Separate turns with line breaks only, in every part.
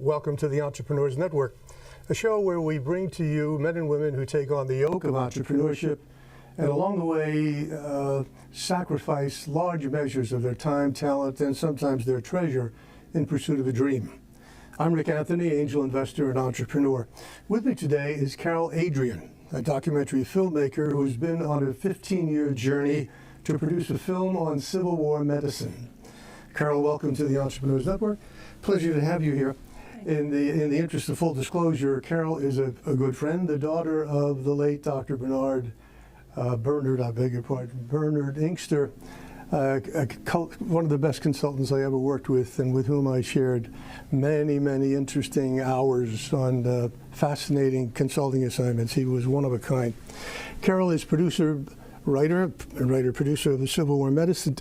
Welcome to the Entrepreneurs Network, a show where we bring to you men and women who take on the yoke of entrepreneurship and along the way sacrifice large measures of their time, talent, and sometimes their treasure in pursuit of a dream. I'm Rick Anthony, angel investor and entrepreneur. With me today is Carole Adrienne, a documentary filmmaker who's been on a 15-year journey to produce a film on Civil War medicine. Carole, welcome to the Entrepreneurs Network. Pleasure to have you here. In the interest of full disclosure, Carole is a good friend, the daughter of the late Dr. Bernard Inkster, one of the best consultants I ever worked with, and with whom I shared many interesting hours on fascinating consulting assignments. He was one of a kind. Carole is writer-producer of Civil War Medicine,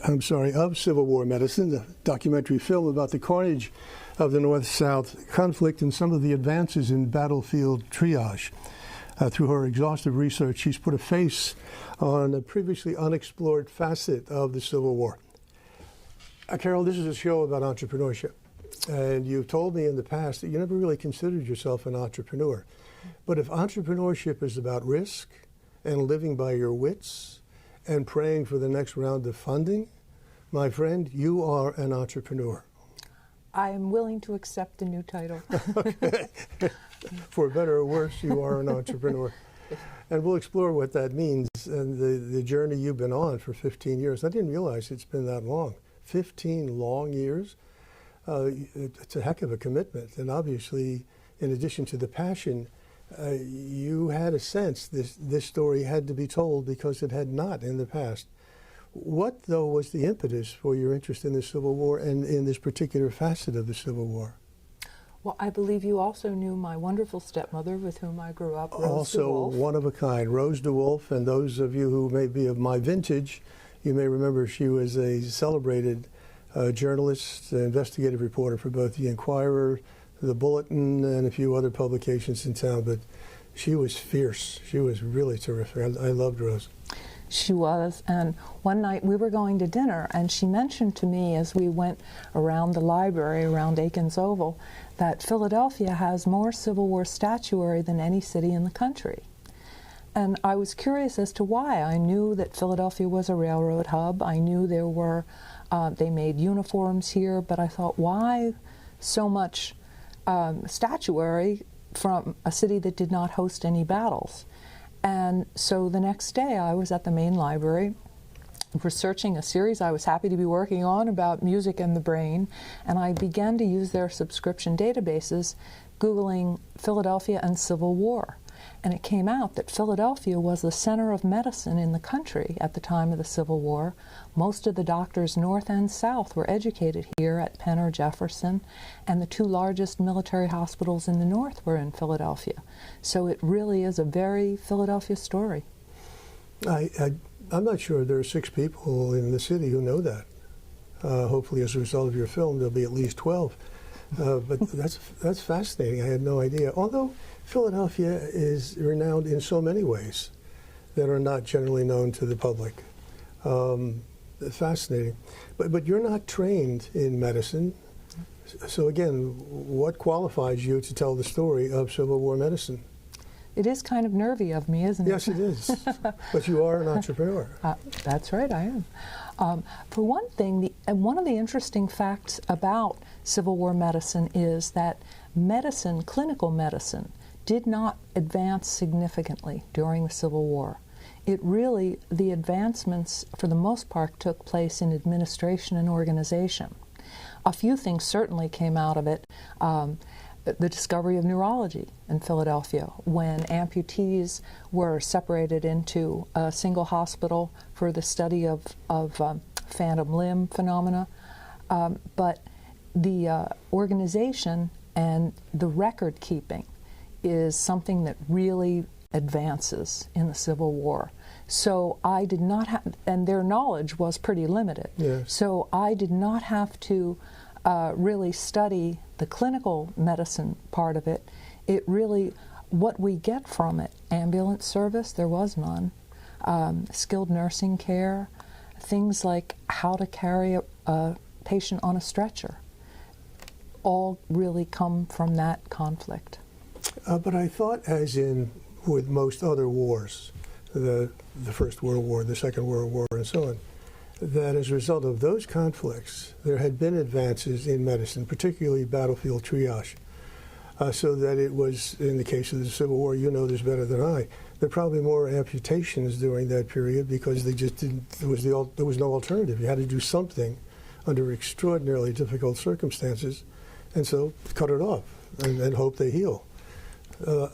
a documentary film about the carnage of the North-South conflict and some of the advances in battlefield triage. Through her exhaustive research, she's put a face on a previously unexplored facet of the Civil War. Carole, this is a show about entrepreneurship, and you've told me in the past that you never really considered yourself an entrepreneur. But if entrepreneurship is about risk and living by your wits and praying for the next round of funding, my friend, you are an entrepreneur.
I am willing to accept the new title.
Okay. For better or worse, you are an entrepreneur. And we'll explore what that means and the journey you've been on for 15 years. I didn't realize it's been that long. 15 long years. It's a heck of a commitment. And obviously, in addition to the passion, you had a sense this story had to be told because it had not in the past. What, though, was the impetus for your interest in the Civil War and in this particular facet of the Civil War?
Well, I believe you also knew my wonderful stepmother with whom I grew up, Rose
Also
DeWolf.
One of a kind, Rose DeWolf, and those of you who may be of my vintage, you may remember she was a celebrated journalist, investigative reporter for both the Inquirer, the Bulletin, and a few other publications in town, but she was fierce. She was really terrific. I loved Rose.
She was, and one night we were going to dinner, and she mentioned to me as we went around the library, around Aiken's Oval, that Philadelphia has more Civil War statuary than any city in the country. And I was curious as to why. I knew that Philadelphia was a railroad hub. I knew there were, they made uniforms here, but I thought, why so much statuary from a city that did not host any battles? And so the next day I was at the main library researching a series I was happy to be working on about music and the brain, and I began to use their subscription databases, Googling Philadelphia and Civil War. And it came out that Philadelphia was the center of medicine in the country at the time of the Civil War. Most of the doctors north and south were educated here at Penn or Jefferson, and the two largest military hospitals in the north were in Philadelphia. So it really is a very Philadelphia story.
I'm not sure there are 6 people in the city who know that. Hopefully as a result of your film there'll be at least 12. But that's fascinating. I had no idea. Although Philadelphia is renowned in so many ways that are not generally known to the public. Fascinating. But you're not trained in medicine. So again, what qualifies you to tell the story of Civil War medicine?
It is kind of nervy of me, isn't it?
Yes, it is. But you are an entrepreneur.
That's right, I am. For one thing, one of the interesting facts about Civil War medicine is that medicine, clinical medicine, did not advance significantly during the Civil War. It really, the advancements for the most part took place in administration and organization. A few things certainly came out of it. The discovery of neurology in Philadelphia, when amputees were separated into a single hospital for the study of phantom limb phenomena. But the organization and the record keeping is something that really advances in the Civil War. So I did not have, and their knowledge was pretty limited.
Yes.
So I did not have to really study the clinical medicine part of it. It really, what we get from it, ambulance service, there was none, skilled nursing care, things like how to carry a patient on a stretcher. all really come from that conflict.
But I thought, as in with most other wars, the First World War, the Second World War, and so on, that as a result of those conflicts, there had been advances in medicine, particularly battlefield triage, so that it was, in the case of the Civil War, you know this better than I, there were probably more amputations during that period because they just didn't, there was no alternative. You had to do something under extraordinarily difficult circumstances, and so cut it off and hope they heal.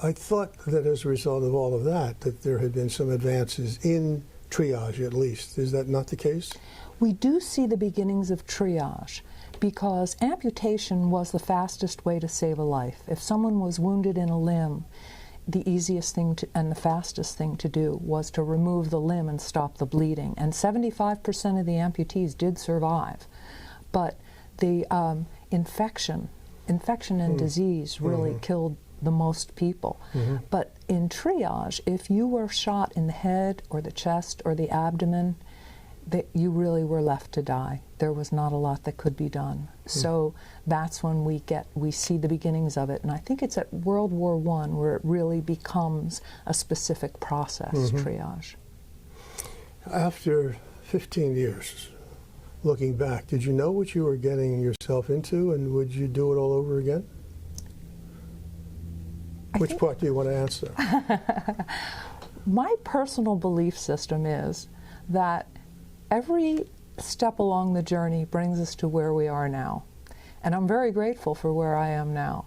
I thought that as a result of all of that, that there had been some advances in triage, at least. Is that not the case?
We do see the beginnings of triage because amputation was the fastest way to save a life. If someone was wounded in a limb, the easiest thing and the fastest thing to do was to remove the limb and stop the bleeding. And 75% of the amputees did survive. But the infection and disease really killed the most people. But in triage, if you were shot in the head or the chest or the abdomen, you really were left to die. There was not a lot that could be done. So that's when we see the beginnings of it. And I think it's at World War I where it really becomes a specific process, triage.
After 15 years, looking back, did you know what you were getting yourself into, and would you do it all over again? Which part do you want to answer?
My personal belief system is that every step along the journey brings us to where we are now. And I'm very grateful for where I am now.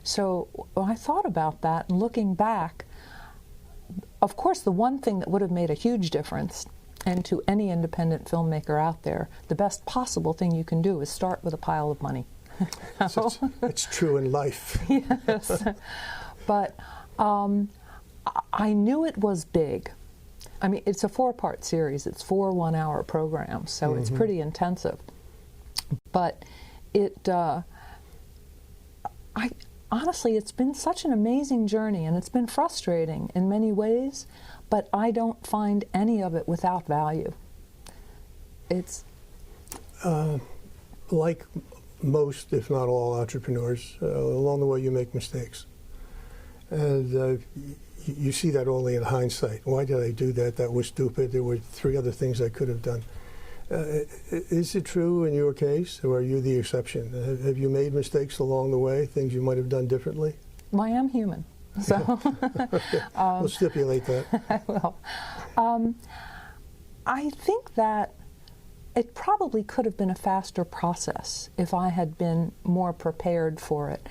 So when I thought about that and looking back, of course the one thing that would have made a huge difference, and to any independent filmmaker out there, the best possible thing you can do is start with a pile of money.
It's true in life.
Yes. But I knew it was big. I mean, it's a 4-part series. It's 4 one-hour programs, so it's pretty intensive. But honestly, it's been such an amazing journey, and it's been frustrating in many ways, but I don't find any of it without value. It's
like most, if not all, entrepreneurs, along the way you make mistakes. And you see that only in hindsight. Why did I do that? That was stupid. There were 3 other things I could have done. Is it true in your case, or are you the exception? Have you made mistakes along the way, things you might have done differently?
Well, I am human, so...
We'll stipulate that.
I will. I think that it probably could have been a faster process if I had been more prepared for it.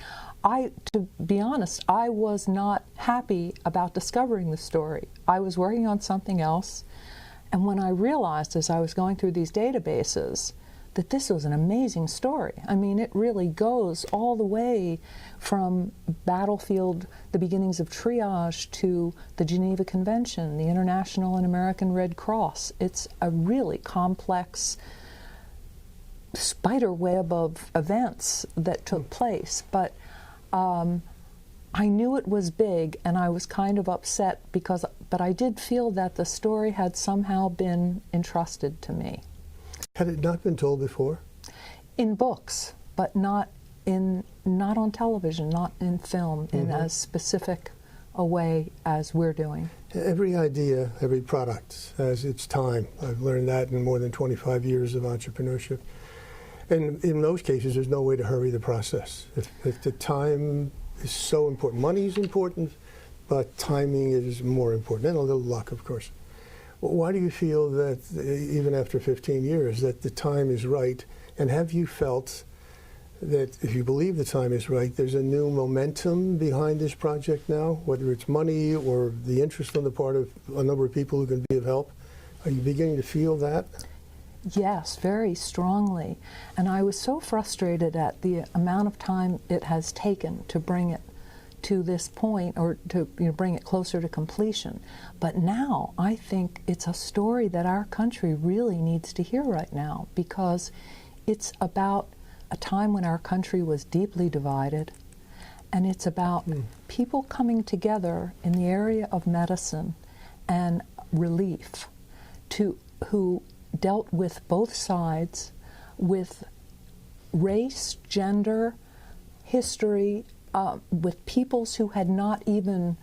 To be honest, I was not happy about discovering the story. I was working on something else, and when I realized as I was going through these databases that this was an amazing story. I mean, it really goes all the way from battlefield, the beginnings of triage, to the Geneva Convention, the International and American Red Cross. It's a really complex spider web of events that took place, but I knew it was big, and I was kind of upset but I did feel that the story had somehow been entrusted to me.
Had it not been told before?
In books, but not on television, not in film, in as specific a way as we're doing.
Every idea, every product has its time. I've learned that in more than 25 years of entrepreneurship. And in those cases, there's no way to hurry the process. If the time is so important, money is important, but timing is more important, and a little luck, of course. Well, why do you feel that, even after 15 years, that the time is right? And have you felt that if you believe the time is right, there's a new momentum behind this project now, whether it's money or the interest on the part of a number of people who can be of help? Are you beginning to feel that?
Yes, very strongly. And I was so frustrated at the amount of time it has taken to bring it to this point, or to bring it closer to completion. But now I think it's a story that our country really needs to hear right now, because it's about a time when our country was deeply divided, and it's about people coming together in the area of medicine and relief who dealt with both sides, with race, gender, history with peoples who had not even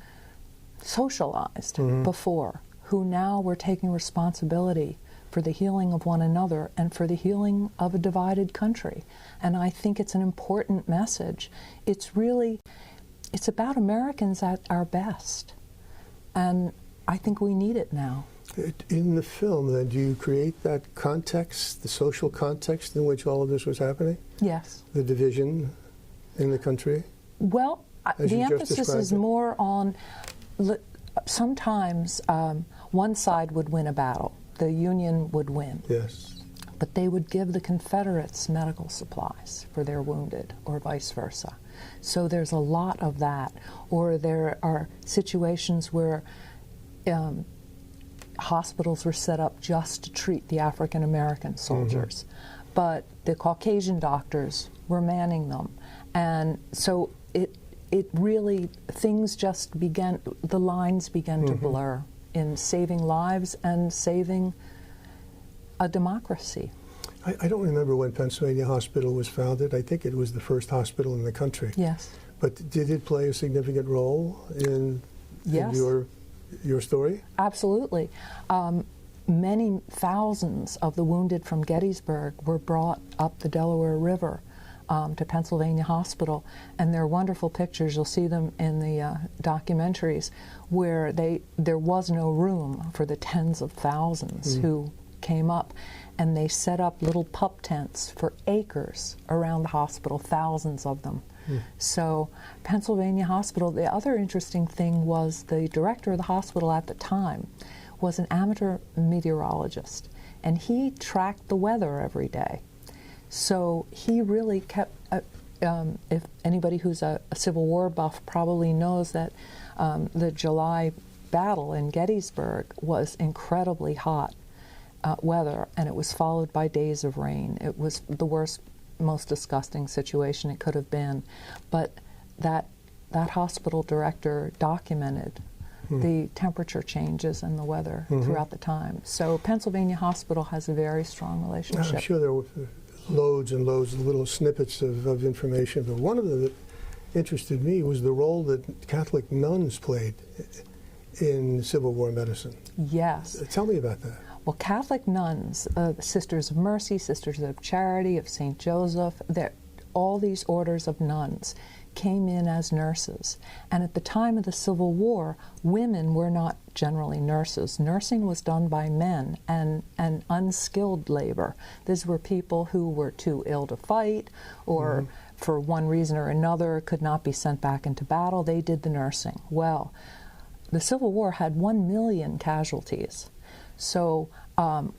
socialized before, who now were taking responsibility for the healing of one another and for the healing of a divided country. And I think it's an important message. It's about Americans at our best. And I think we need it now.
In the film, then, do you create that context, the social context in which all of this was happening?
Yes.
The division in the country?
Well, the emphasis is more on, sometimes one side would win a battle. The Union would win.
Yes.
But they would give the Confederates medical supplies for their wounded, or vice versa. So there's a lot of that. Or there are situations where hospitals were set up just to treat the African American soldiers, but the Caucasian doctors were manning them. And so it really, things just began, the lines began to blur in saving lives and saving a democracy.
I don't remember when Pennsylvania Hospital was founded. I think it was the first hospital in the country.
Yes.
But did it play a significant role in your story?
Absolutely. Many thousands of the wounded from Gettysburg were brought up the Delaware River to Pennsylvania Hospital, and they're wonderful pictures. You'll see them in the documentaries, where there was no room for the tens of thousands who came up, and they set up little pup tents for acres around the hospital, thousands of them. So Pennsylvania Hospital, the other interesting thing was the director of the hospital at the time was an amateur meteorologist, and he tracked the weather every day. So he really kept, if anybody who's a Civil War buff probably knows that the July battle in Gettysburg was incredibly hot weather, and it was followed by days of rain. It was the worst, most disgusting situation it could have been. But that hospital director documented the temperature changes and the weather throughout the time. So Pennsylvania Hospital has a very strong relationship.
I'm sure there were loads and loads of little snippets of information, but one of them that interested me was the role that Catholic nuns played in Civil War medicine.
Yes.
Tell me about that.
Well, Catholic nuns, Sisters of Mercy, Sisters of Charity, of St. Joseph, all these orders of nuns came in as nurses. And at the time of the Civil War, women were not generally nurses. Nursing was done by men and unskilled labor. These were people who were too ill to fight, or for one reason or another could not be sent back into battle. They did the nursing. Well, the Civil War had 1 million casualties. So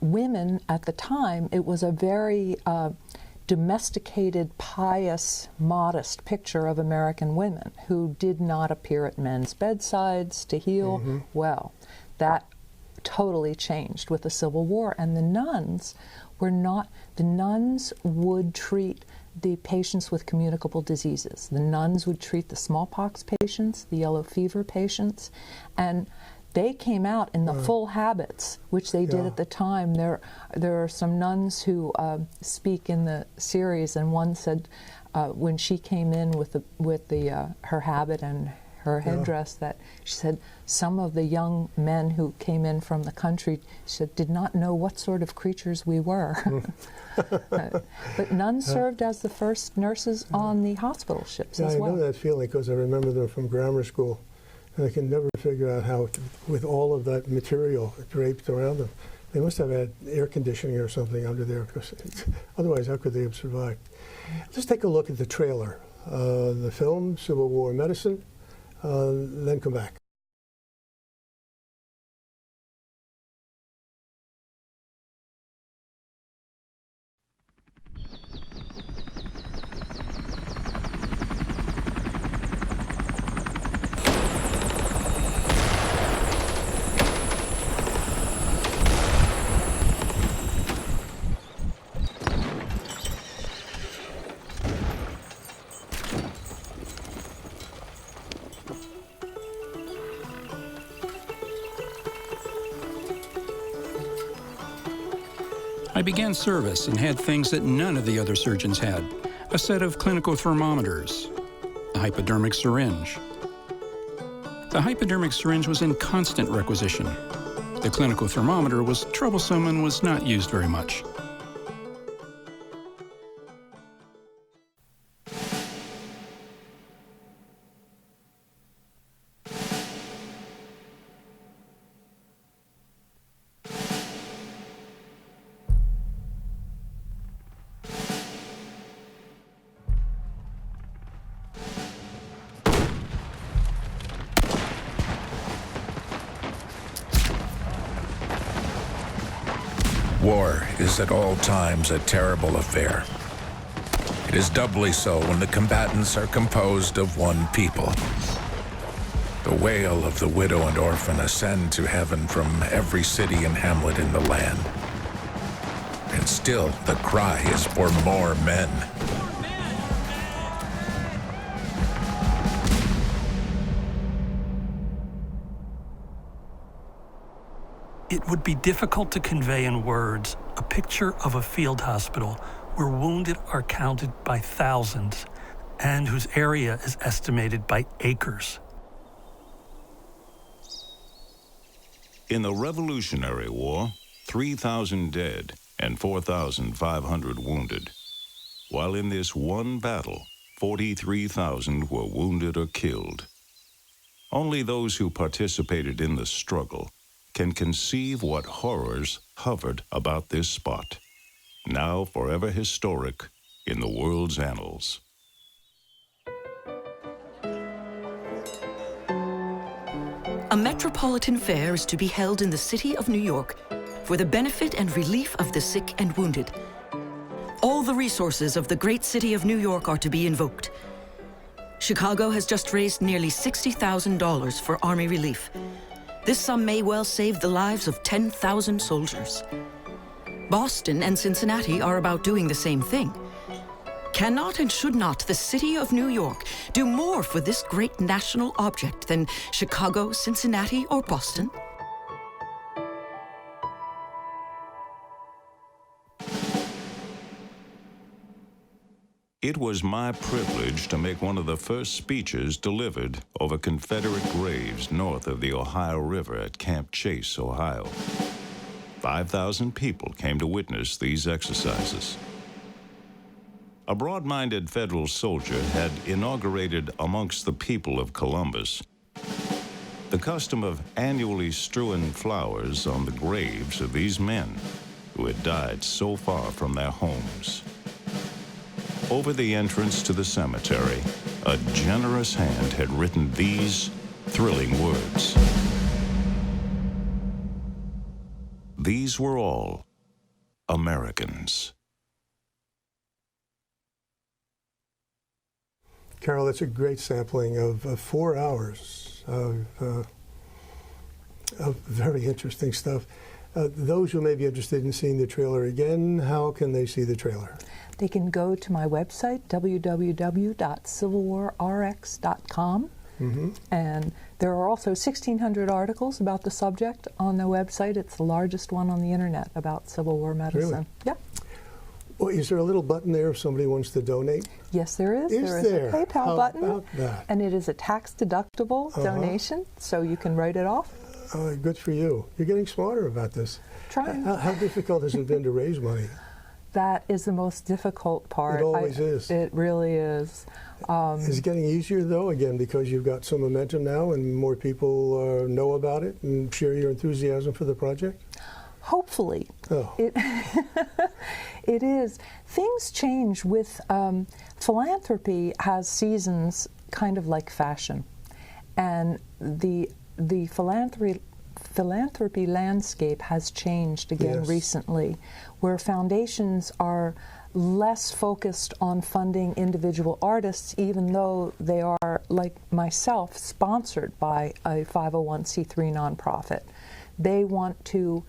women at the time, it was a very domesticated, pious, modest picture of American women who did not appear at men's bedsides to heal. Well, that totally changed with the Civil War, and the nuns would treat the patients with communicable diseases. The nuns would treat the smallpox patients, the yellow fever patients, and they came out in the full habits, which they did at the time. There are some nuns who speak in the series, and one said when she came in with her habit and her headdress, that she said some of the young men who came in from the country, she said, did not know what sort of creatures we were. But nuns served as the first nurses on the hospital ships as well.
I know that feeling because I remember them from grammar school. And I can never figure out how, with all of that material draped around them, they must have had air conditioning or something under there, because otherwise how could they have survived? Let's take a look at the trailer. The film, Civil War Medicine, then come back.
I began service and had things that none of the other surgeons had: a set of clinical thermometers, hypodermic syringe. The hypodermic syringe was in constant requisition. The clinical thermometer was troublesome and was not used very much.
War is at all times a terrible affair. It is doubly so when the combatants are composed of one people. The wail of the widow and orphan ascend to heaven from every city and hamlet in the land. And still, the cry is for more men.
It would be difficult to convey in words a picture of a field hospital where wounded are counted by thousands and whose area is estimated by acres.
In the Revolutionary War, 3,000 dead and 4,500 wounded. While in this one battle, 43,000 were wounded or killed. Only those who participated in the struggle can conceive what horrors hovered about this spot, now forever historic in the world's annals.
A metropolitan fair is to be held in the city of New York for the benefit and relief of the sick and wounded. All the resources of the great city of New York are to be invoked. Chicago has just raised nearly $60,000 for Army relief. This sum may well save the lives of 10,000 soldiers. Boston and Cincinnati are about doing the same thing. Cannot and should not the city of New York do more for this great national object than Chicago, Cincinnati, or Boston?
It was my privilege to make one of the first speeches delivered over Confederate graves north of the Ohio River at Camp Chase, Ohio. 5,000 people came to witness these exercises. A broad-minded federal soldier had inaugurated amongst the people of Columbus the custom of annually strewing flowers on the graves of these men who had died so far from their homes. Over the entrance to the cemetery, a generous hand had written these thrilling words. These were all Americans.
Carole, that's a great sampling of 4 hours of very interesting stuff. Those who may be interested in seeing the trailer again, how can they see the trailer?
They can go to my website, www.civilwarrx.com. And there are also 1,600 articles about the subject on the website. It's the largest one on the internet about Civil War medicine.
Really?
Yeah.
Well, is there a little button there if somebody wants to donate?
Yes, there is.
Is
there is a PayPal
How
button.
about that?
And it is a tax-deductible donation, so you can write it off.
Good for you. You're getting smarter about this.
Trying.
How difficult has it been to raise money?
That is the most difficult part.
It always is.
It really is.
Is it getting easier, though, again, because you've got some momentum now and more people know about it and share your enthusiasm for the project?
Hopefully.
Oh.
It is. Things change with philanthropy has seasons kind of like fashion. And the philanthropy landscape has changed again recently, where foundations are less focused on funding individual artists, even though they are, like myself, sponsored by a 501c3 nonprofit. They want to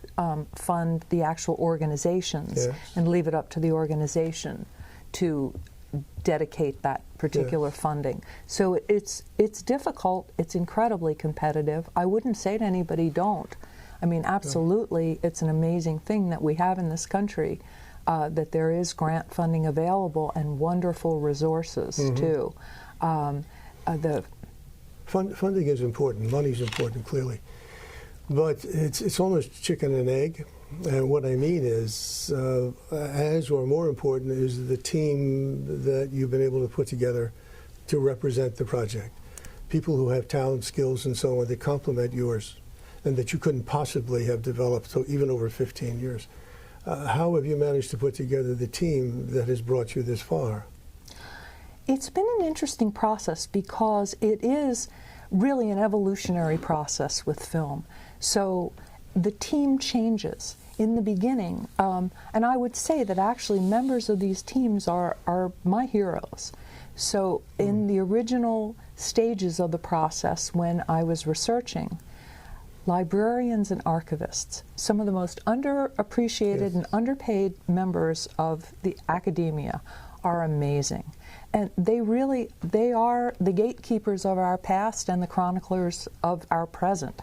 fund the actual organizations and leave it up to the organization to dedicate that particular funding. So it's difficult, it's incredibly competitive. I wouldn't say to anybody, don't. I mean, absolutely, it's an amazing thing that we have in this country, that there is grant funding available and wonderful resources too. the
Funding is important. Money's important, clearly. But it's almost chicken and egg. And what I mean is, as or more important, is the team that you've been able to put together to represent the project. People who have talent, skills, and so on that complement yours and that you couldn't possibly have developed so even over 15 years. How have you managed to put together the team that has brought you this far?
It's been an interesting process because it is really an evolutionary process with film. So the team changes. In the beginning, and I would say that actually members of these teams are my heroes. So in the original stages of the process when I was researching, librarians and archivists, some of the most underappreciated and underpaid members of the academia, are amazing. And they are the gatekeepers of our past and the chroniclers of our present,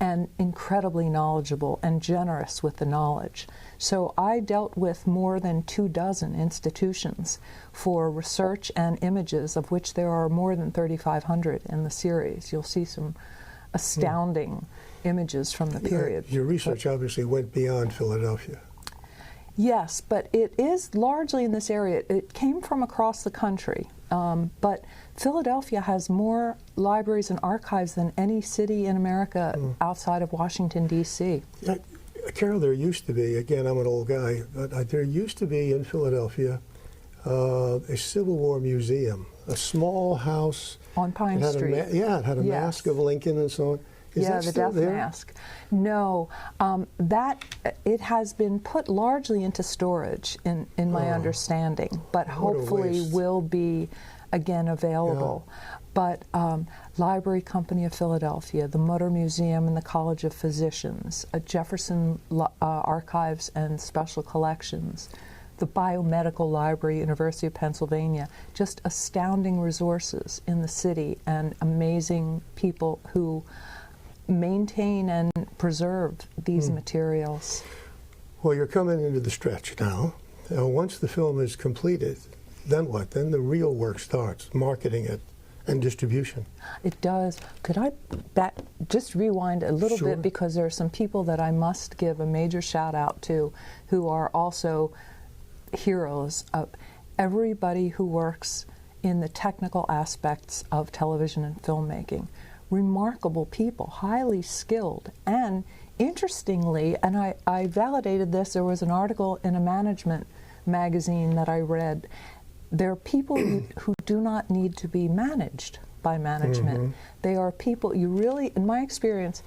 and incredibly knowledgeable and generous with the knowledge. So I dealt with more than 24 institutions for research and images, of which there are more than 3,500 in the series. You'll see some astounding images from the period.
Your research obviously went beyond Philadelphia.
Yes, but it is largely in this area. It came from across the country, but Philadelphia has more libraries and archives than any city in America outside of Washington, D.C.
Carole, there used to be, again, I'm an old guy, but there used to be in Philadelphia a Civil War museum, a small house.
On Pine Street.
It had a mask of Lincoln and so on. Is that
the
still
death
there?
mask. No, it has been put largely into storage in my understanding, but hopefully will be again available.
Yeah.
But Library Company of Philadelphia, the Mutter Museum and the College of Physicians, Jefferson Archives and Special Collections, the Biomedical Library, University of Pennsylvania, just astounding resources in the city and amazing people who maintain and preserve these materials.
Well, you're coming into the stretch now. Once the film is completed, then what? Then the real work starts, marketing it and distribution.
It does. Could I just rewind a little bit, because there are some people that I must give a major shout out to who are also heroes of everybody who works in the technical aspects of television and filmmaking. Remarkable people, highly skilled, and interestingly, and I validated this, there was an article in a management magazine that I read, there are people who do not need to be managed by management. They are people, you really, in my experience,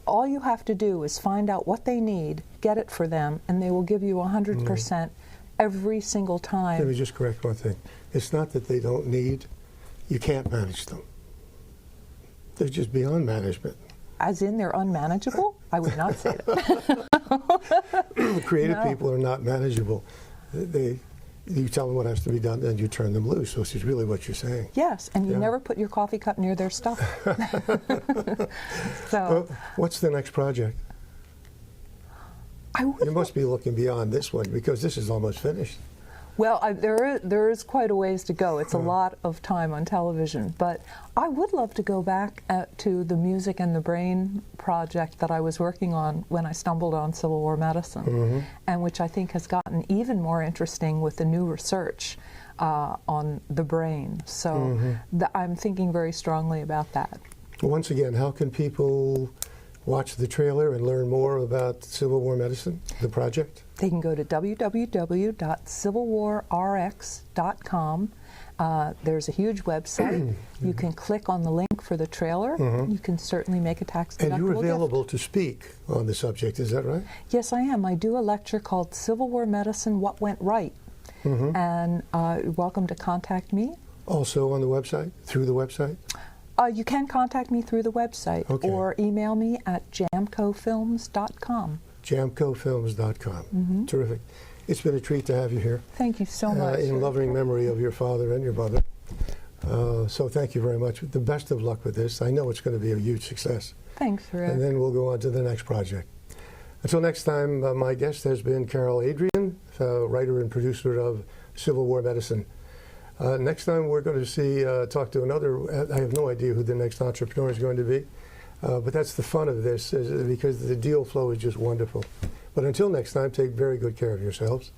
all you have to do is find out what they need, get it for them, and they will give you 100% every single time.
Let me just correct one thing. It's not that they don't need, you can't manage them. They're just beyond management.
As in they're unmanageable? I would not say that.
Creative people are not manageable. You tell them what has to be done, and you turn them loose, which is really what you're saying.
Yes, and you never put your coffee cup near their stuff. So,
what's the next project? You must be looking beyond this one, because this is almost finished.
Well, there is quite a ways to go. It's a lot of time on television, but I would love to go back to the Music and the Brain project that I was working on when I stumbled on Civil War medicine, and which I think has gotten even more interesting with the new research on the brain. So I'm thinking very strongly about that.
Once again, how can people watch the trailer and learn more about Civil War medicine, the project?
They can go to www.civilwarrx.com. There's a huge website. You can click on the link for the trailer. You can certainly make a tax-deductible gift.
And you're available to speak on the subject, is that right?
Yes, I am. I do a lecture called Civil War Medicine, What Went Right? And you're welcome to contact me. Also
on the website, through the website?
You can contact me through the website or email me at jamcofilms.com. jamcofilms.com. Terrific. It's been a treat to have you here. Thank you so much. In loving memory of your father and your mother. So thank you very much. The best of luck with this. I know it's going to be a huge success. Thanks, Rick. And then we'll go on to the next project. Until next time, my guest has been Carole Adrienne, writer and producer of Civil War Medicine.
Next time we're going to talk to another, I have no idea who the next entrepreneur is going to be, but that's the fun of this, because the deal flow is just wonderful. But until next time, take very good care of yourselves.